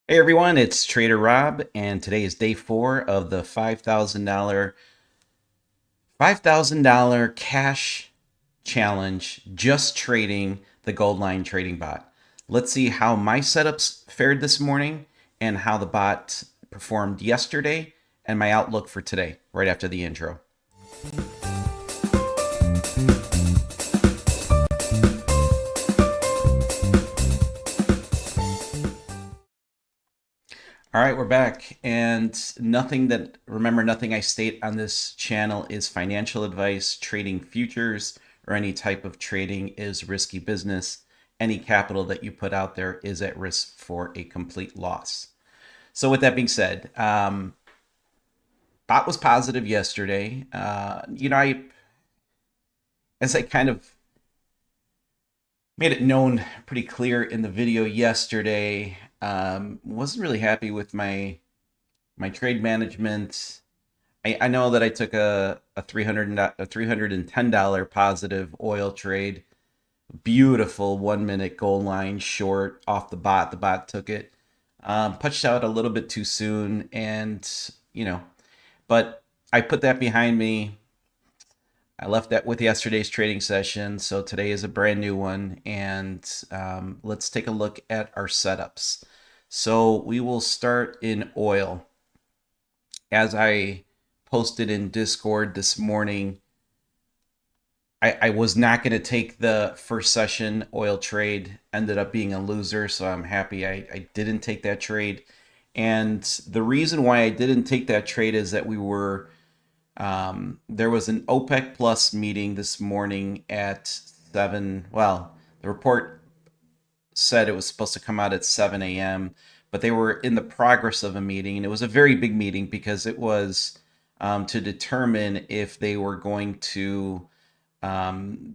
Hey everyone, it's Trader Rob, and today is day four of the $5,000 cash challenge just trading the Gold Line trading bot. Let's see how my setups fared this morning and how the bot performed yesterday and my outlook for today, right after the intro. All right, we're back. And nothing I state on this channel is financial advice. Trading futures or any type of trading is risky business. Any capital that you put out there is at risk for a complete loss. So, with that being said, bot was positive yesterday. As I kind of made it known pretty clear in the video yesterday, wasn't really happy with my trade management. I know that I took a $310 positive oil trade. Beautiful 1 minute gold line short off the bot. The bot took it. Punched out a little bit too soon, and you know, but I put that behind me. I left that with yesterday's trading session, so today is a brand new one, and let's take a look at our setups. So we will start in oil. As I posted in Discord this morning, I was not going to take the first session oil trade, ended up being a loser, so I'm happy I didn't take that trade. And the reason why I didn't take that trade is that there was an OPEC Plus meeting this morning at 7. Well, the report said it was supposed to come out at 7 a.m., but they were in the progress of a meeting, and it was a very big meeting because it was to determine if they were going to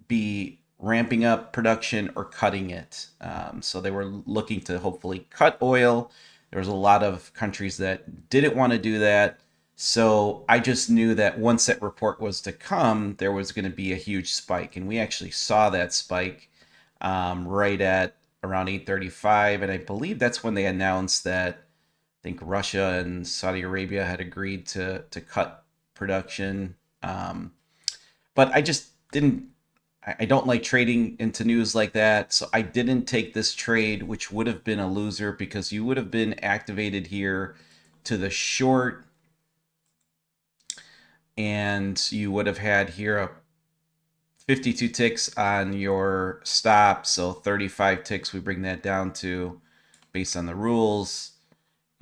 be ramping up production or cutting it. So they were looking to hopefully cut oil. There was a lot of countries that didn't want to do that. So I just knew that once that report was to come, there was going to be a huge spike, and we actually saw that spike right at around 8:35, and I believe that's when they announced that I think Russia and Saudi Arabia had agreed to cut production. But I just didn't. I don't like trading into news like that, so I didn't take this trade, which would have been a loser because you would have been activated here to the short, and you would have had here a 52 ticks on your stop, so 35 ticks. We bring that down to based on the rules.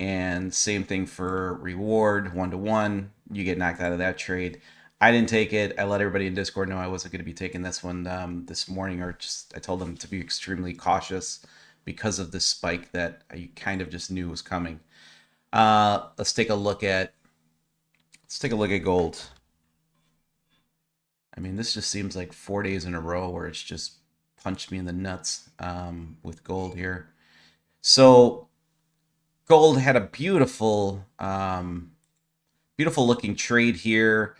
And same thing for reward, 1-to-1. You get knocked out of that trade. I didn't take it. I let everybody in Discord know I wasn't going to be taking this one this morning, or just I told them to be extremely cautious because of this spike that I kind of just knew was coming. Let's take a look at gold. I mean, this just seems like 4 days in a row where it's just punched me in the nuts with gold here. So gold had a beautiful looking trade here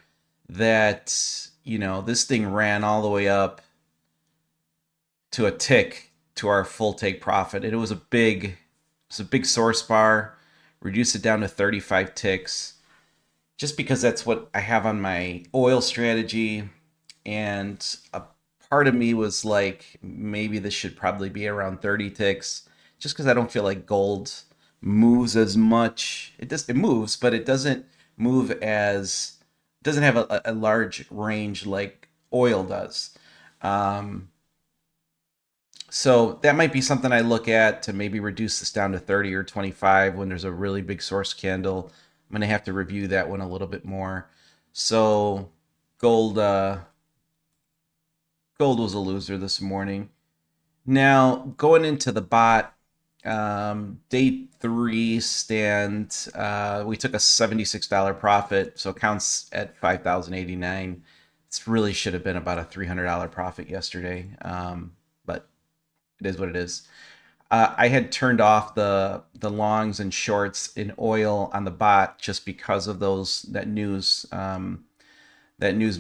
that, this thing ran all the way up to a tick to our full take profit. And it was a big source bar, reduced it down to 35 ticks just because that's what I have on my oil strategy. And a part of me was like, maybe this should probably be around 30 ticks just because I don't feel like gold moves as much. It moves, but it doesn't move as doesn't have a large range like oil does. Um, so that might be something I look at to maybe reduce this down to 30 or 25 when there's a really big source candle. I'm gonna have to review that one a little bit more. So gold gold was a loser this morning. Now going into the bot, day three stand, we took a $76 profit, so it counts at 5,089. It really should have been about a $300 profit yesterday, but it is what it is. I had turned off the longs and shorts in oil on the bot just because of that news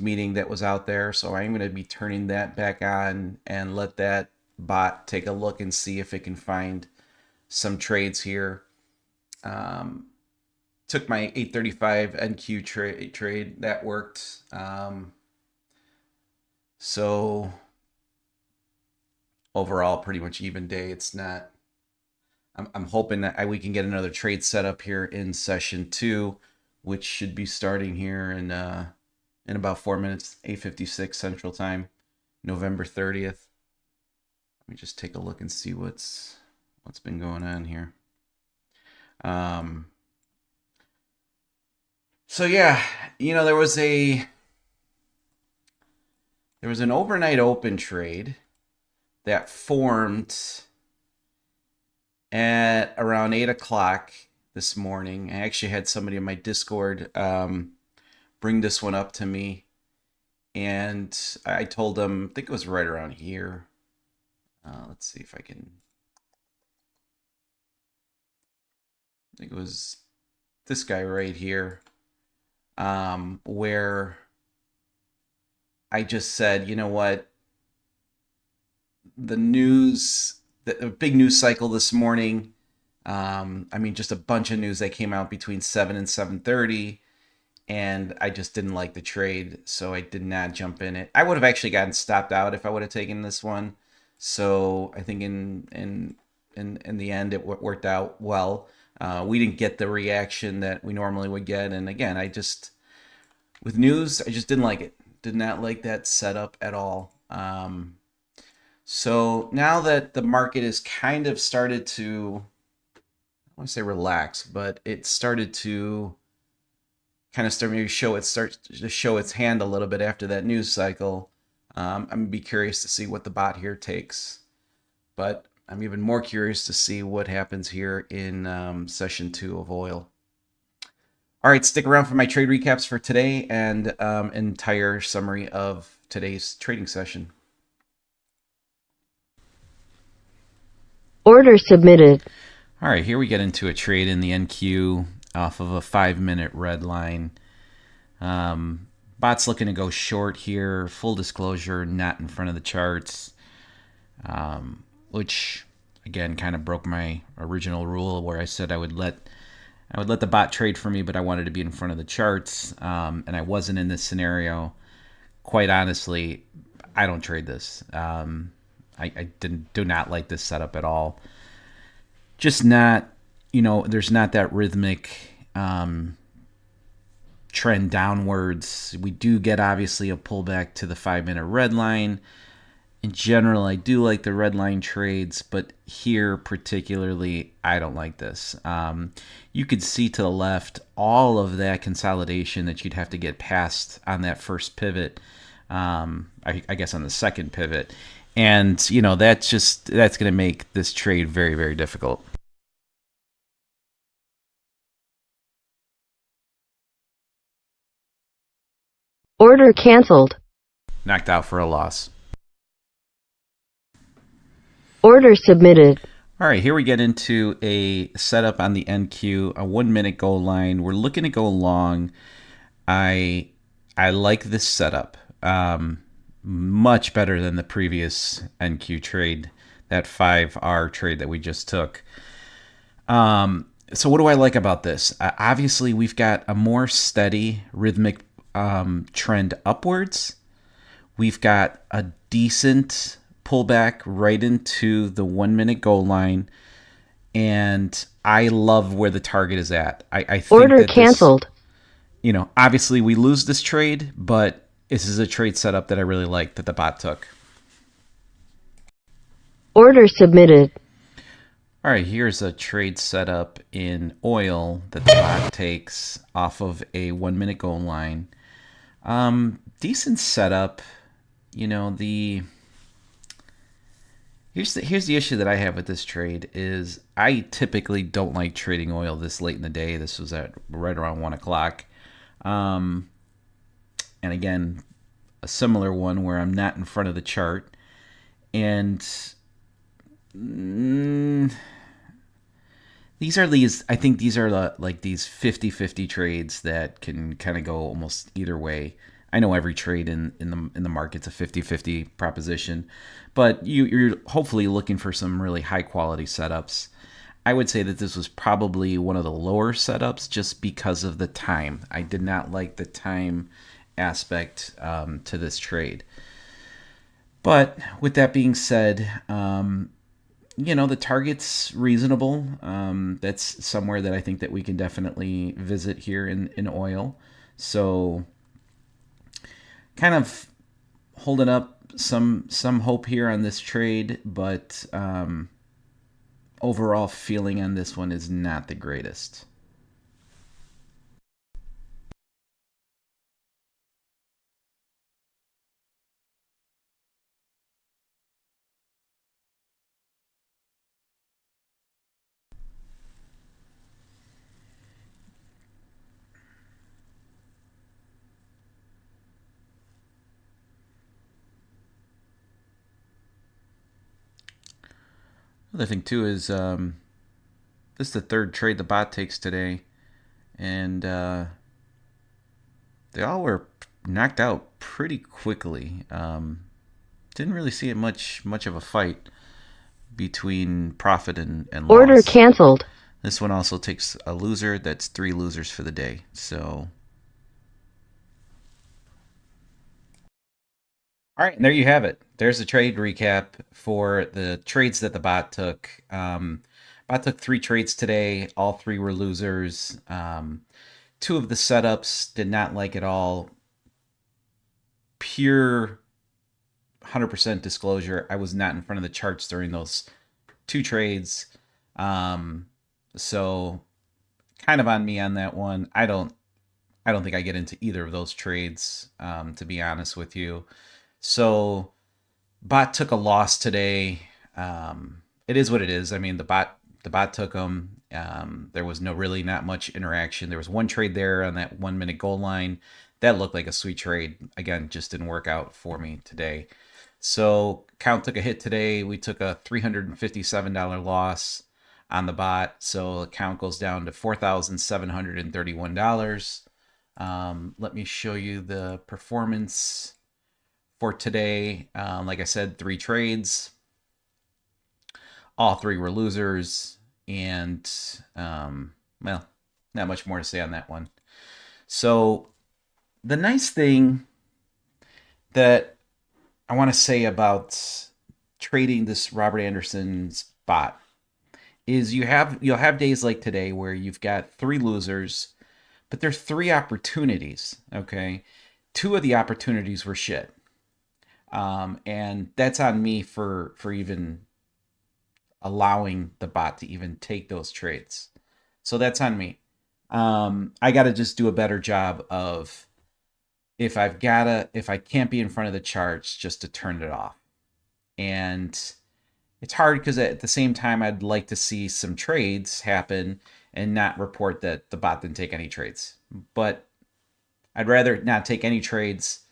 meeting that was out there. So I'm going to be turning that back on and let that bot take a look and see if it can find some trades here. Took my 835 NQ trade. That worked. So overall, pretty much even day. It's not. I'm hoping that we can get another trade set up here in session 2, which should be starting here in about 4 minutes, 8:56 Central Time, November 30th. Let me just take a look and see what's been going on here. So yeah, there was an overnight open trade that formed at around 8 o'clock this morning. I actually had somebody in my Discord bring this one up to me, and I told them, I think it was right around here. Let's see if I can. I think it was this guy right here, where I just said, you know what? The big news cycle this morning. Just a bunch of news that came out between 7 and 7:30, and I just didn't like the trade, so I did not jump in it. I would have actually gotten stopped out if I would have taken this one. So I think in the end it worked out well. We didn't get the reaction that we normally would get, and again, with news, I just didn't like it. Did not like that setup at all. So now that the market has kind of started to, I want to say relax, but it started to kind of start maybe show its hand a little bit after that news cycle. I'm gonna be curious to see what the bot here takes, but I'm even more curious to see what happens here in session 2 of oil. All right, stick around for my trade recaps for today and entire summary of today's trading session. Order submitted. All right, here we get into a trade in the NQ off of a 5-minute red line. Bot's looking to go short here. Full disclosure, not in front of the charts, which again kind of broke my original rule where I said I would let the bot trade for me, but I wanted to be in front of the charts, and I wasn't in this scenario. Quite honestly, I don't trade this. I do not like this setup at all. Just not, there's not that rhythmic trend downwards. We do get obviously a pullback to the 5-minute red line. In general, I do like the red line trades, but here particularly, I don't like this. You could see to the left all of that consolidation that you'd have to get past on that first pivot. I guess on the second pivot. And, that's going to make this trade very, very difficult. Order canceled. Knocked out for a loss. Order submitted. All right, here we get into a setup on the NQ, a 1-minute goal line. We're looking to go long. I like this setup. Much better than the previous NQ trade, that 5R trade that we just took. So what do I like about this? Obviously, we've got a more steady, rhythmic trend upwards. We've got a decent pullback right into the 1-minute goal line, and I love where the target is at. I think Order that canceled. Obviously we lose this trade, but this is a trade setup that I really like that the bot took. Order submitted. All right, here's a trade setup in oil that the bot takes off of a 1-minute goal line. Decent setup. Here's the issue that I have with this trade is I typically don't like trading oil this late in the day. This was at right around 1 o'clock. And again, a similar one where I'm not in front of the chart. And I think these are like these 50-50 trades that can kind of go almost either way. I know every trade in the market's a 50-50 proposition, but you're hopefully looking for some really high quality setups. I would say that this was probably one of the lower setups just because of the time. I did not like the time aspect to this trade. But with that being said, the target's reasonable. That's somewhere that I think that we can definitely visit here in oil. So kind of holding up some hope here on this trade, but overall feeling on this one is not the greatest. Another thing too is this is the third trade the bot takes today, and they all were knocked out pretty quickly. Didn't really see it much of a fight between profit and Order loss. canceled. This one also takes a loser. That's three losers for the day. So, all right, and there you have it. There's a trade recap for the trades that the bot took. Bot took three trades today. All three were losers. Two of the setups did not like at all. Pure 100% disclosure. I was not in front of the charts during those two trades. Um, so kind of on me on that one. I don't think I get into either of those trades, to be honest with you. So bot took a loss today. It is what it is. I mean, the bot took them. There was not much interaction. There was one trade there on that 1 minute goal line that looked like a sweet trade. Again, just didn't work out for me today. So count took a hit today. We took a $357 loss on the bot. So count goes down to $4,731. Let me show you the performance for today. Like I said, three trades. All three were losers. And, well, not much more to say on that one. So the nice thing that I want to say about trading this Robert Anderson's bot is you'll have days like today where you've got three losers, but there's three opportunities. Okay, two of the opportunities were shit, and that's on me for even allowing the bot to even take those trades. So that's on me. I got to just do a better job of if I can't be in front of the charts, just to turn it off. And it's hard because at the same time, I'd like to see some trades happen and not report that the bot didn't take any trades. But I'd rather not take any trades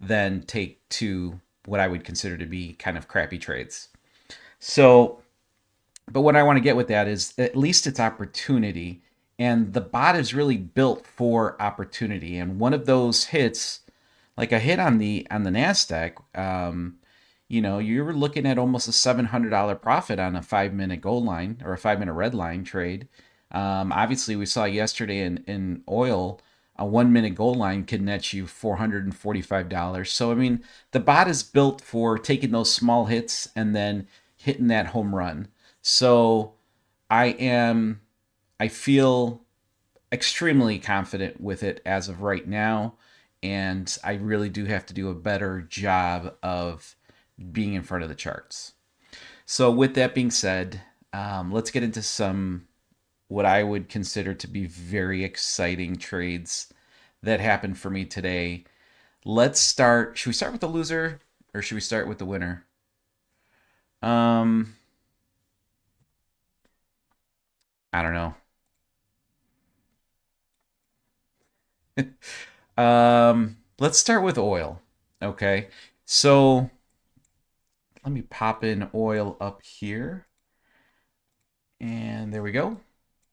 than take two what I would consider to be kind of crappy trades. So, but what I want to get with that is at least it's opportunity. And the bot is really built for opportunity. And one of those hits, like a hit on the Nasdaq, you were looking at almost a $700 profit on a 5 minute gold line or a 5 minute red line trade. Obviously, we saw yesterday in oil, a 1 minute gold line can net you $445. So, I mean, the bot is built for taking those small hits and then hitting that home run. So, I feel extremely confident with it as of right now. And I really do have to do a better job of being in front of the charts. So, with that being said, let's get into some what I would consider to be very exciting trades that happened for me today. Let's start. Should we start with the loser or should we start with the winner? Um, I don't know. Let's start with oil. Okay. So let me pop in oil up here. And there we go.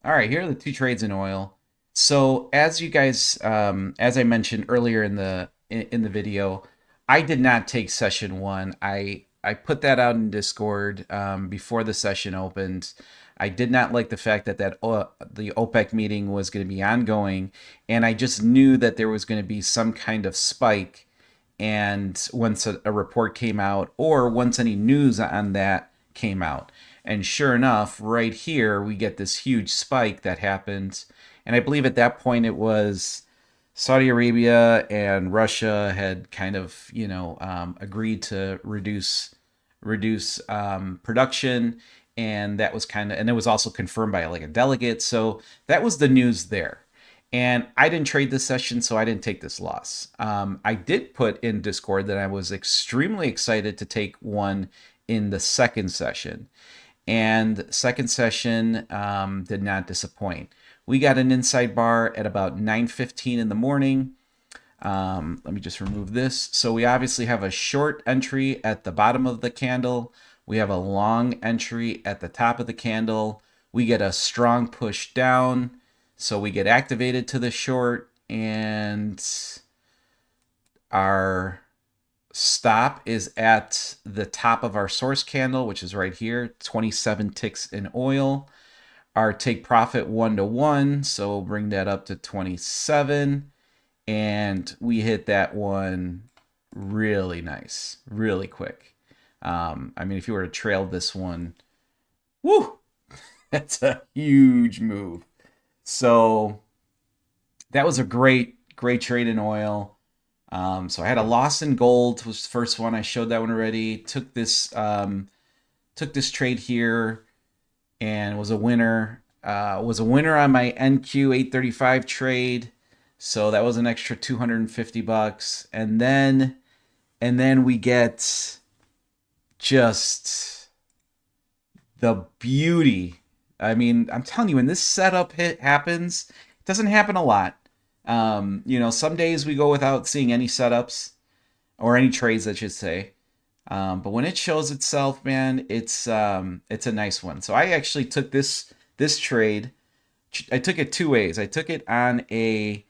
All right, here are the two trades in oil. So as you guys, as I mentioned earlier in the video, I did not take session one. I put that out in Discord before the session opened. I did not like the fact that the OPEC meeting was going to be ongoing, and I just knew that there was going to be some kind of spike. And once a report came out, or once any news on that came out, and sure enough, right here we get this huge spike that happened. And I believe at that point it was Saudi Arabia and Russia had kind of, agreed to reduce production, and that was and it was also confirmed by like a delegate. So that was the news there. And I didn't trade this session, so I didn't take this loss. I did put in Discord that I was extremely excited to take one in the second session. And second session did not disappoint. We got an inside bar at about 9:15 in the morning. Let me just remove this. So we obviously have a short entry at the bottom of the candle. We have a long entry at the top of the candle. We get a strong push down. So we get activated to the short, and our stop is at the top of our source candle, which is right here, 27 ticks in oil. Our take profit 1-to-1, so we'll bring that up to 27. And we hit that one really nice, really quick. I mean, if you were to trail this one, woo, that's a huge move. So that was a great trade in oil. So I had a loss in gold, was the first one. I showed that one already. Took this trade here and was a winner. Was a winner on my NQ 835 trade. So that was an extra $250. And then we get just the beauty. I mean, I'm telling you, when this setup happens, it doesn't happen a lot. Some days we go without seeing any setups or any trades, I should say. But when it shows itself, man, it's a nice one. So I actually took this trade. I took it two ways. I took it on a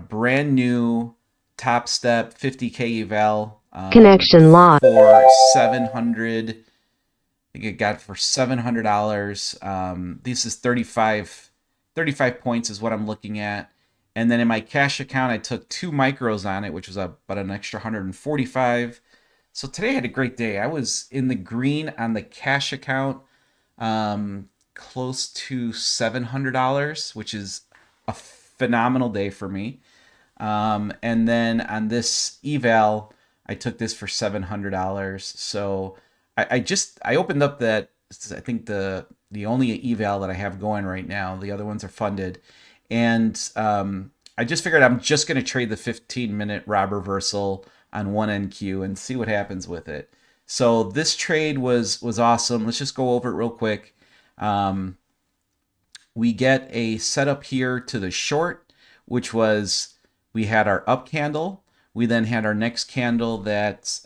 brand new Top Step 50K eval Connection lost. for 700. I think it got for $700. This is 35 points is what I'm looking at. And then in my cash account, I took 2 micros on it, which was about an extra 145. So today I had a great day. I was in the green on the cash account, close to $700, which is a phenomenal day for me. And then on this eval, I took this for $700. So I opened up that. I think the only eval that I have going right now. The other ones are funded, and I just figured I'm just going to trade the 15-minute Rob reversal on one NQ and see what happens with it. So this trade was awesome. Let's just go over it real quick. We get a setup here to the short, which was we had our up candle. We then had our next candle that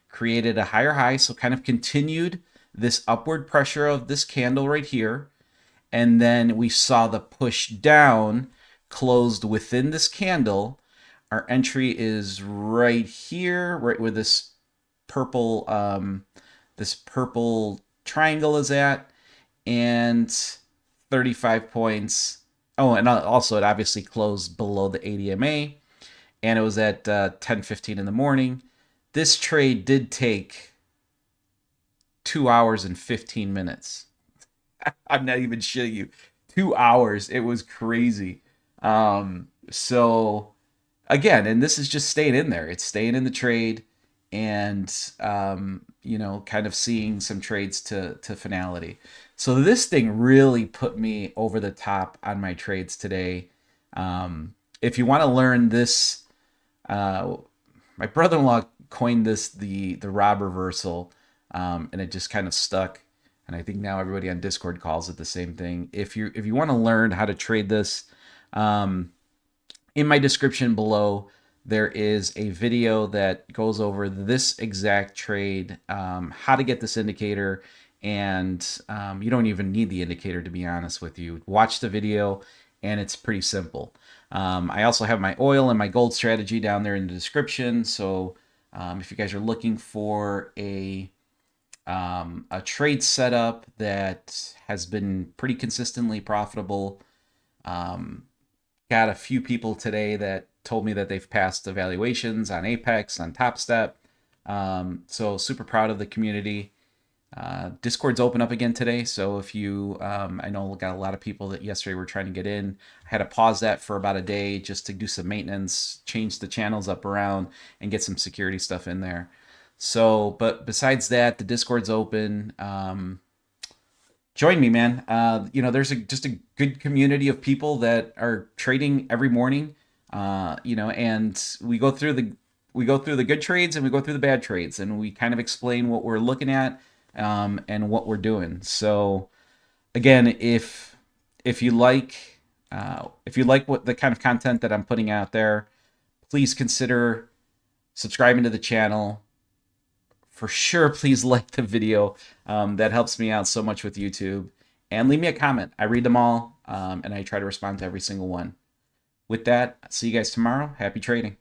created a higher high, so kind of continued this upward pressure of this candle right here. And then we saw the push down closed within this candle. Our entry is right here, right where this purple triangle is at, and 35 points. Oh, and also it obviously closed below the ADMA, and it was at 10:15 in the morning. This trade did take 2 hours and 15 minutes. I'm not even shitting you. 2 hours. It was crazy. So again, and this is just staying in there. It's staying in the trade and, kind of seeing some trades to finality. So this thing really put me over the top on my trades today. If you want to learn this, my brother-in-law coined this the Rob reversal, and it just kind of stuck. And I think now everybody on Discord calls it the same thing. If you want to learn how to trade this, in my description below, there is a video that goes over this exact trade, how to get this indicator, and you don't even need the indicator, to be honest with you. Watch the video, and it's pretty simple. I also have my oil and my gold strategy down there in the description, so if you guys are looking for a a trade setup that has been pretty consistently profitable. Um, got a few people today that told me that they've passed evaluations on Apex, on Top Step. So super proud of the community. Discord's open up again today, so if you, I know we got a lot of people that yesterday were trying to get in. I had to pause that for about a day just to do some maintenance, change the channels up around, and get some security stuff in there. So, but besides that, the Discord's open. Join me, man. There's just a good community of people that are trading every morning. And we go through the good trades and we go through the bad trades, and we kind of explain what we're looking at, and what we're doing. So again, if you like what the kind of content that I'm putting out there, please consider subscribing to the channel. For sure, please like the video. That helps me out so much with YouTube. And leave me a comment. I read them all, and I try to respond to every single one. With that, see you guys tomorrow. Happy trading.